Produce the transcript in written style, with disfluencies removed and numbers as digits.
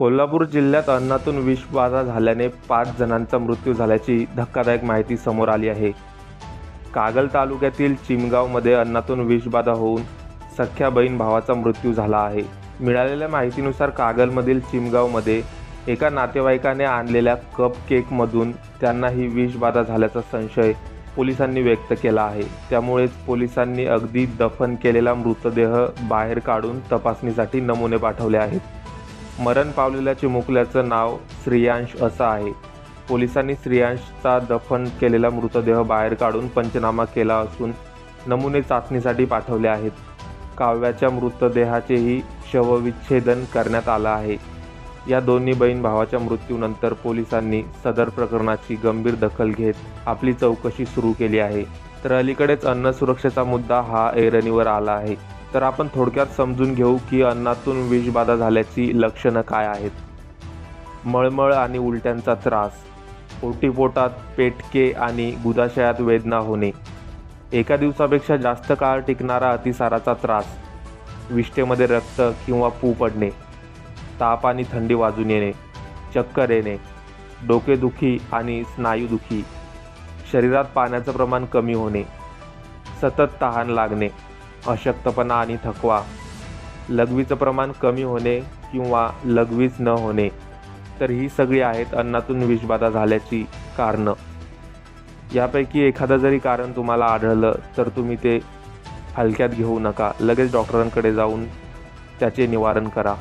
कोल्हापूर जिल्ह्यात अन्नातून विषबाधा झाल्याने 5 जणांचा मृत्यू झाल्याची धक्कादायक माहिती समोर आली आहे। कागल तालुक्यातील चिमगावमध्ये अन्नातून विषबाधा होऊन सख्ख्या बहीण भावाचा मृत्यू झाला आहे। मिळालेल्या माहितीनुसार कागलमधील चिमगावमध्ये एका नातेवाईकाने आणलेल्या कप केकमधून त्यांना ही विषबाधा झाल्याचा संशय पोलिसांनी व्यक्त केला आहे। त्यामुळेच पोलिसांनी अगदी दफन केलेला मृतदेह बाहेर काढून तपासणीसाठी नमुने पाठवले आहेत। मरण पावलेल्या चिमुकल्याचं नाव श्रेयांश असं आहे। पोलिसांनी श्रेयांशचा दफन केलेला मृतदेह बाहेर काढून पंचनामा केला असून नमुने चाचणीसाठी पाठवले आहेत। काव्याच्या मृतदेहाचेही शवविच्छेदन करण्यात आलं आहे। या दोन्ही बहीण भावाच्या मृत्यूनंतर पोलिसांनी सदर प्रकरणाची गंभीर दखल घेत आपली चौकशी सुरू केली आहे। तर अलीकडेच अन्न सुरक्षेचा मुद्दा हा ऐरणीवर आला आहे। तर आपण थोडक्यात समजून घेऊ की अन्नातून विषबाधा झाल्याची लक्षणं काय आहेत। मळमळ आणि उलट्यांचा त्रास, ओटीपोटात पेटके आणि गुदाशयात वेदना होणे, एका दिवसापेक्षा जास्त काळ टिकणारा अतिसाराचा त्रास, विष्ठेमध्ये रक्त किंवा पू पडणे, ताप आणि थंडी वाजून येणे, चक्कर येणे, डोकेदुखी आणि स्नायूदुखी, शरीरात पाण्याचं प्रमाण कमी होणे, सतत तहान लागणे, अशक्तपणा आणि थकवा, लघवीचं प्रमाण कमी होणे किंवा लघवीच न होणे, तर ही सगळी आहेत अन्नातून विषबाधा झाल्याची कारणं। यापैकी एखादं जरी कारण तुम्हाला आढळलं तर तुम्ही ते हलक्यात घेऊ नका, लगेच डॉक्टरांकडे जाऊन त्याचे निवारण करा।